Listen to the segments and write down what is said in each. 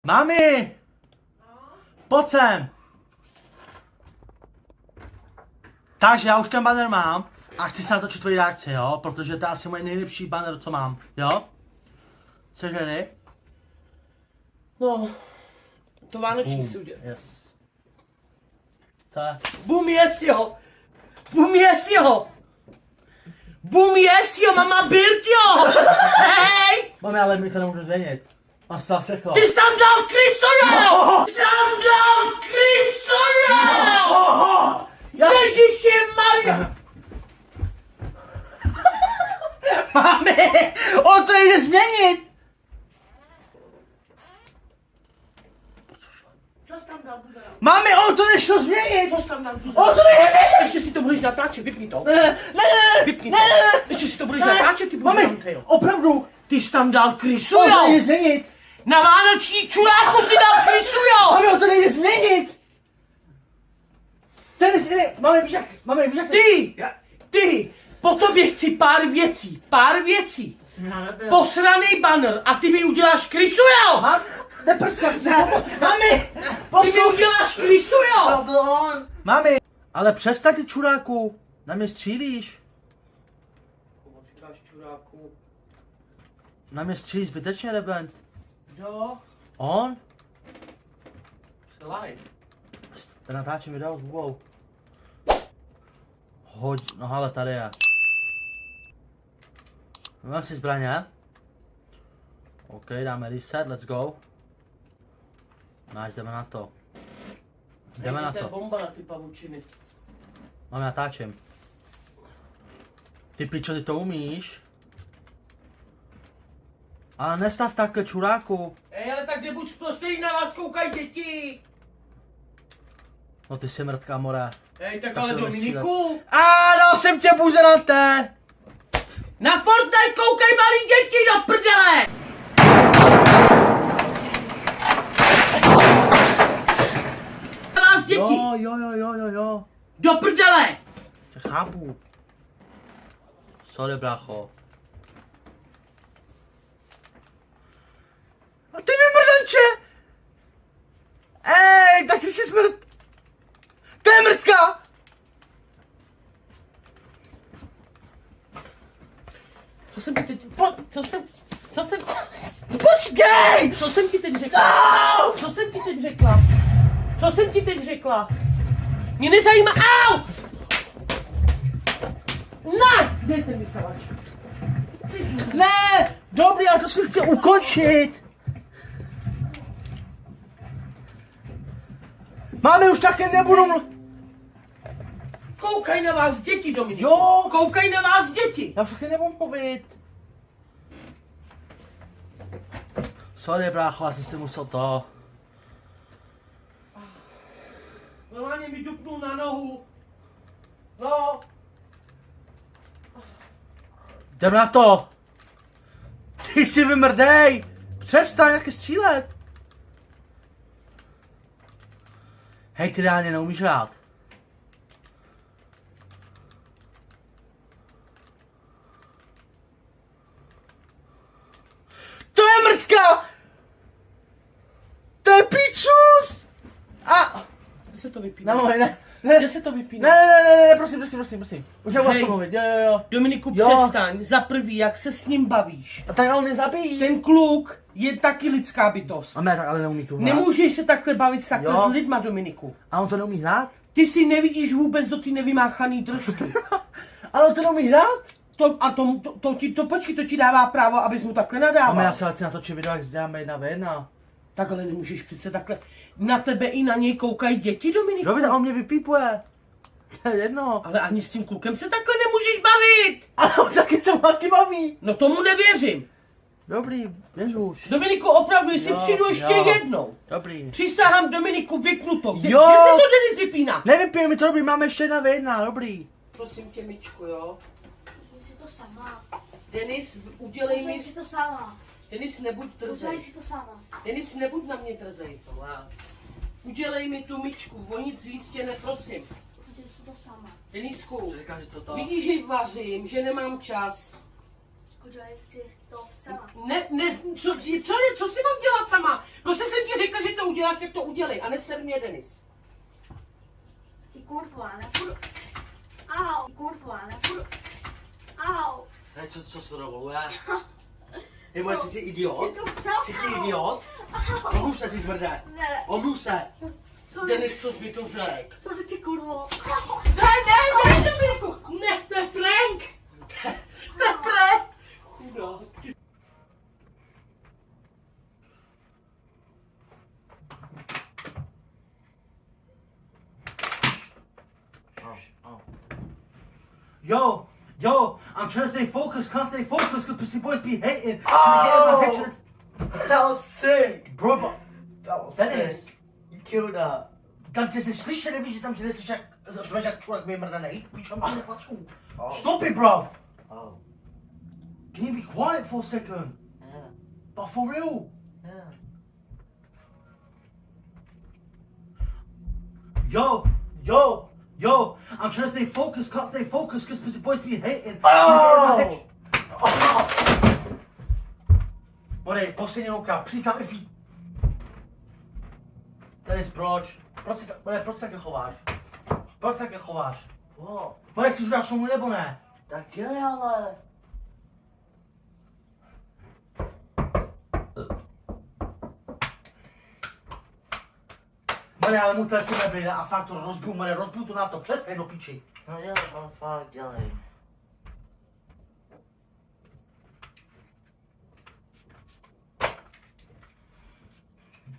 Mami! Pojď sem! Takže já už ten banner mám a chci se natočit tvoji reakci, jo? Protože to je asi můj nejlepší banner, co mám, jo? Jsi ready? No, to vánoční si udělal. Yes. Co je? Boom, yes, jo! Boom, yes, jo! Boom, yes, jo, mama built, jo! Hej! Mami, ale mi to nemůžu změnit. Mám se seklo. Ty jsi tam dal Kristo, jo! Ty jsi tam dal Kristo, jo! Ježiši Maria! Mami! On to jde změnit! Co jsi tam dal, Buzera? Mami, on to nešlo změnit! Co jsi tam dal, Buzera? On to nejde změnit! Ještě si to budeš natáčet, vypni to. Ne. Vypni to. Ještě si to budeš natáčet, ty Mami, Buzera, jo. opravdu! Ty jsi tam dal Kristu, On to jo! nejde změnit! Na vánoční čuráku si dal Kristu, jo! Mami, on to nejde změnit! Ten je... Mami, víš jak... Mami, víš jak... Ty, po tobě chci pár věcí. To jsem já nebyl. Posraný banner a ty mi uděláš Kristu, jo! Mami, neprskám se! Mami! Ty mi uděláš Kristu, To jo! byl on! Mami! Ale přestaň ty čuráku! Na mě střílíš! Říkáš čuráku. Na mě střílíš zbytečně, Reben. Jo, On? se live. Natáčím video, wow. Hoď, no ale tady je. Mám si zbraně. OK, dáme reset, let's go. Nice, jdeme na to. Jdeme na To je to. bomba na ty pavučiny. Mám natáčím. Ty pičo, ty to umíš? Ale nestav takhle čuráku. Ale tak nebuď zprostý, na vás koukají děti. No ty jsi mrtka, more. Tak to ale budeš Dominiku. A dal jsem tě buzerante! Na Fortnite koukaj malý děti do prdele. Na vás děti. Jo. Do prdele. Tě chápu. Sorry, brácho. A ty vymrdanče! Ej, tak ty jsi smrt. To je mrtka! Co jsem ti teď... Co jsem... Počkej! Co jsem ti teď řekla? Co jsem ti teď řekla? Co jsem ti teď řekla? Mě nezajímá... Au! Ne! Kde je ten vysavač? Ne! Dobrý, ale to si chci ukončit! Máme už také nebudu Koukaj na vás děti, Dominiku. Jo. Koukaj na vás děti. Já už také nebudu mluvit. Sorry, brácho, já jsem si musel to. Normálně mi dupnul na nohu. No. Jdem na to! Ty si vymrdej! Přestaň jak střílet! Hej, ty reálně neumíš hrát. To je mrtka! To je pičus! A! Kde se to vypíná? Ne. Kde se to vypíná? Ne, prosím. Už nebudu Hej. to mluvit, jo. Dominiku, Jo. přestaň. Za prvý, jak se s ním bavíš. A tak on mě zabíjí. Ten kluk je taky lidská bytost. A ne, tak ale neumí tu hrát. Nemůžeš se takhle bavit takhle Jo. s lidma, Dominiku. A on to neumí hrát? Ty si nevidíš vůbec do ty nevymáchaný držky. Ale on to neumí hrát? Počkej, to ti dává právo, abys mu takhle nadával. Máme, já se chci natočit video, jak děláme 1v1. Tak ale nemůžeš přece takhle. Na tebe i na něj koukají děti, Dominiku. Dobře, on mě vypípuje. To je jedno. Ale ani s tím klukem se takhle nemůžeš bavit. Ale on taky se taky baví. No tomu nevěřím. Dobrý, běž už. Dominiku, opravdu, jestli Jo, přijdu ještě jo. jednou. Dobrý. Přísahám, Dominiku, vypnu to. Kde Jo. se to Denis vypíná? Nevypijeme mi to, dobrý, máme ještě 1v1, dobrý. Prosím tě, Mičku, jo. Udělej si to sama. Denis, udělej mi... Udělej si to sama. Denis, nebuď Udělej trzej. si to sama. Denis, nebuď na mě trzej, tohle. Udělej mi tu myčku, o nic víc tě neprosím. Udělej si to sama. Denisku, Říká, že to vidíš, že vařím, že nemám čas. Udělej si to sama. Co si mám dělat sama? Prostě jsem ti řekla, že to uděláš, tak to udělej a neser mě, Denis. Ty kurva, nepůjdu. Au, kurva, nepůjdu. Au. Hej, co se to dovoluje? Hej, jsi ty idiot? Je to pravda. Jsi ty idiot? Omluv se, ty zmrde. Ne. Omluv se. Co Denis, co jsi mi to řekl? Co ty kurvo? Ne, Dominiku! Ne, to je prank! To je prank! No, ty... Yo, I'm trying to stay focused, can't stay focused because pussy boys be hating. Oh! That was sick! Bro, That was Dennis. sick. You killed that. tam ty jsi slyšel, nevíš, že tam ty jsi jak řveš jak člověk vymrdaný? Víš, tam ty facku. Oh. Stop it, bro! Oh. Can you be quiet for a second? Yeah. But for real? Yeah. Yo, I'm trying to stay focused, can't stay focused because pussy boys be hating. Oh! More, poslední ruka, přísám Ifí. Dennis, proč? Proč se takhle chováš? Proč se takhle chováš? What? More, chceš udělat šumu nebo ne? Tak dělej ale. More, ale mu to asi nebyde a fakt to rozbiju to na to, přestaň do píči. No dělej, ale fakt dělej.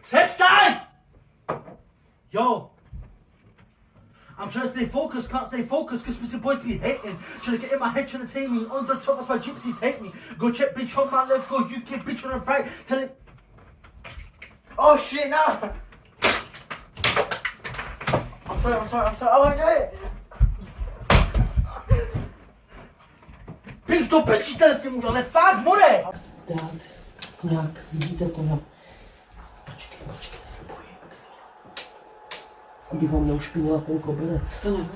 Přestaň! Yo! I'm trying to stay focused, can't stay focused because pussy boys be hating. Trying to get in my head, trying to take me on the top, that's why gypsies hate me. Go check bitch on my left, go UK bitch on the right. Tell him, Oh shit, no! I'm sorry. Oh, I got it! bitch do piči, ten si můžu, ale fakt, more! Dát, nějak, vidíte to, no. Počkej, já se bojím. Aby vám neušpinila ten koberec. To nevadí.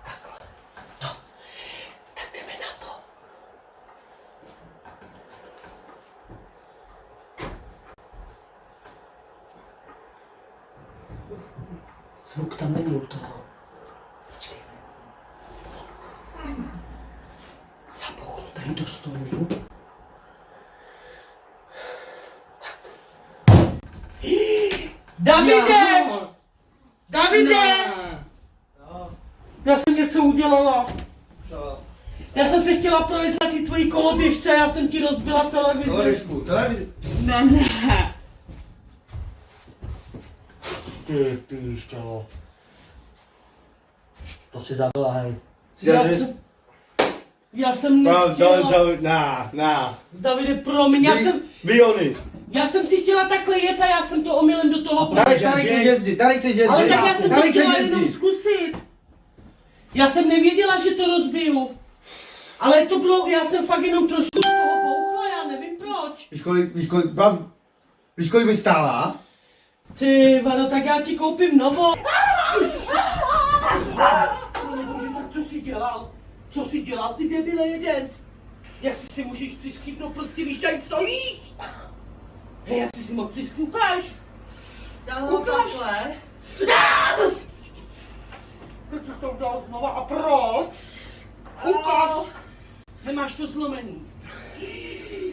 Takhle. No, tak jdeme na to. Zvuk tam není u toho. Počkej. Já bouchnu tady do stolu. Davide! Davide! Já jsem něco udělala. Já jsem se chtěla projet na ty tvojí koloběžce, já jsem ti rozbila televizi. Ne. Ty píšťalo. To si zabila, hej. Já jsem Bro, nechtěla. don't, nah. Davide, promiň, Be honest. já jsem si chtěla takhle jet a já jsem to omylem do toho Tady chceš jezdit. Ale tak já jsem to chtěla jenom zkusit. Já jsem nevěděla, že to rozbiju. Ale to bylo, já jsem fakt jenom trošku toho bouchla, já nevím proč. Víš, kolik mi stála? Ty vado, tak já ti koupím novou. Bože, tak co jsi dělal? Co jsi dělal, ty debile jeden? Jak si můžeš přiskřípnout prsty, víš, tady stojíš? Hej, jak si mohl přisknout, ukáž? Ukáž. Proč jsi to udělal znova a proč? Ukáž. Nemáš to zlomený.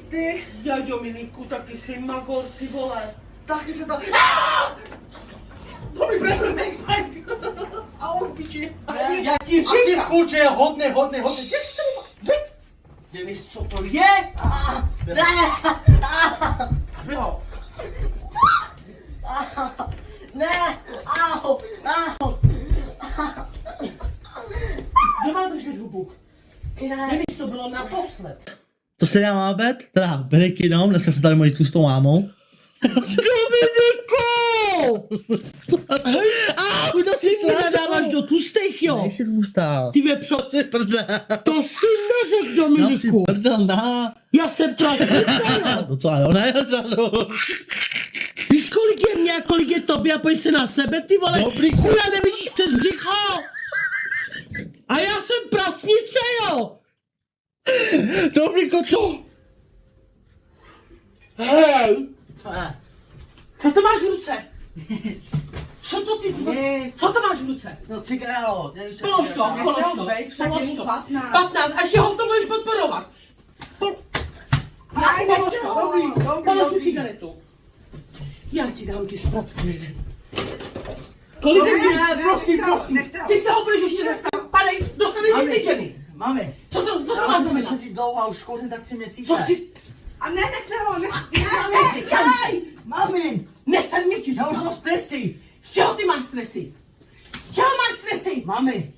Ty, Já Dominiku, tak ty jsi magor, ty vole. taky se tam... To mi bude Au, píči. Já ti A ty říkám. furt, že je hodně. Denis, co to je? Jo. Ne! Au! Au! Kdo má držet hubu? Denis, to bylo naposled. To se dá mábet? Teda, Benek jenom, dneska se tady mojí tlustou mámou. Dominiku! Kdo Ty mi nadáváš do tlustých, jo? Nejsi tlustá. Ty vepřo, Si prdel. to si neřek, Já si Dominiku. prdel, na. Já jsem transparentná. Docela jo, ne, žádnou. Víš, kolik je mě a kolik je tobě a pojď se na sebe, ty vole. Dobrý. Chuja, nevidíš přes břicho. A já jsem prasnice, jo. Dobrý, co? Hej! Co je? Co to máš v ruce? Nic. Co to ty Nic. Co to máš v ruce? No cigaro. Nevím, co Polož to, Jak polož to to. být, však je Polož mu to. 15. 15, a ještě ho v tom budeš podporovat. Aj, Polož nechte to. ho. Dobrý, Polož tu dobrý. cigaretu. Já ti dám ty spratky jeden. Kolik Ne, prosím, prosím. Nechte ho. Ty se ho budeš ještě zastavit. Padej, dostaneš si tyčeny. Mami. Co to má Já jsem znamenat? si dlouho, už chodím tak 3 měsíce. Co si... A ne, nechte ho, ne. Hej! Mami. Nesaň mě ti Já už říkám. mám stresy. Z čeho ty máš stresy? Z čeho máš stresy? Mami.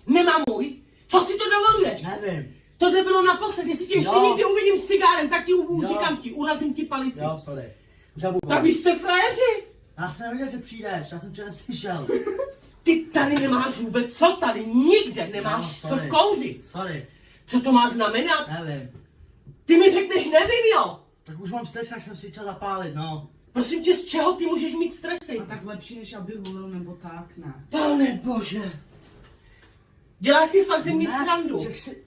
Nemám můj? Co si to dovoluješ? Nevím. Tohle bylo naposled, jestli tě ještě Jo. někdy uvidím s cigárem, tak ti Jo. říkám ti, urazím ti palici. Jo, sorry. Žabu. Tak vy jste frajeři! Já jsem nevěděl, že přijdeš, já jsem tě neslyšel. Ty tady nemáš vůbec co, tady nikde nemáš Jo, co sorry. kouřit. Sorry. Co to má znamenat? Nevím. Ty mi řekneš nevím, jo? Tak už mám stres, tak jsem si chtěl zapálit, no. Prosím tě, z čeho ty můžeš mít stresy? A tak lepší, než aby hulil, nebo tak, ne. Pane bože. Děláš si fakt ze mě srandu. Řekl si...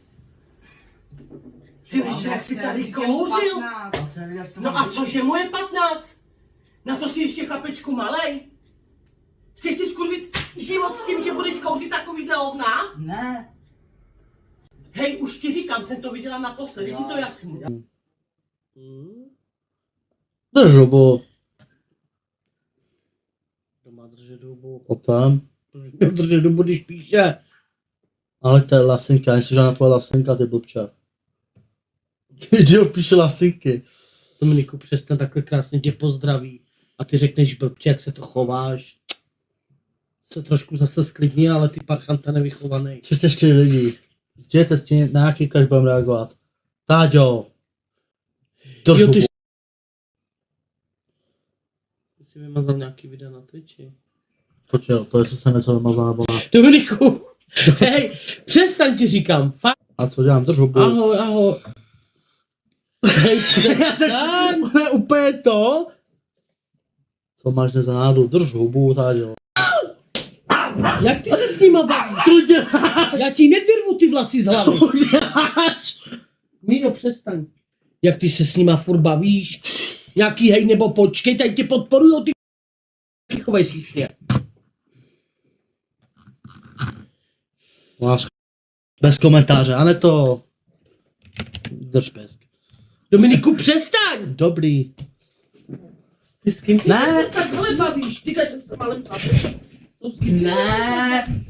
Ty víš, jak jsi tady kouřil? Já jsem nevěděl, jak to No má a být. cože mu je 15? Na to si ještě chlapečku malej? Chceš si skurvit život s tím, že budeš kouřit takovýhle ovna? Ne. Hej, už ti říkám, jsem to viděla naposled, je ti to jasný? Drž hubu. To má držet hubu. Potom. Držet hubu, když píše. Ale to je lasinka, nejsi žádná tvoje lasinka, ty blbče. Idiot píše lasinky. Dominiku, přesně takhle krásně tě pozdraví. A ty řekneš, blbče, jak se to chováš. Se trošku zase sklidní, ale ty parchanta nevychovaný. Že jste 4 lidi. Sdělte s tím, na jaký klid budeme reagovat. Táďo. Drž Jo, hubu. ty jsi vymazal nějaký video na Twitchi. Počkej, to je, co jsem něco vymazal nebo ne. Dominiku, hej, přestaň ti říkám. Fakt. A co dělám, drž hubu. Ahoj, ahoj. Hej, přestaň. Ne úplně to. Co máš dnes za nádu, drž hubu, Táďo. Jak ty se s nima bavíš? Co děláš? Já ti nedvyrvu ty vlasy z hlavy. Míro, přestaň. Jak ty se s nima furt bavíš? Nějaký hej, nebo počkej, tady tě podporujou ty chovej slušně. Lásko. Bez komentáře, a ne to. Drž pesk. Dominiku, přestaň! Dobrý. Ty s kým ty Ne. se takhle bavíš? Ty jsem se malem chlapem. To s kým ty Ne.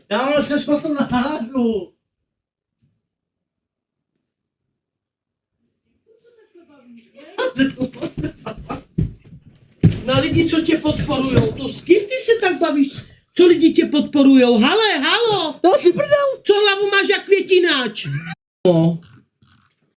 Já jsem šel to nádu. Na lidi, co tě podporujou, to s kým ty se tak bavíš? Co lidi tě podporujou? Halo, Já si prdel. co hlavu máš jak květináč? No.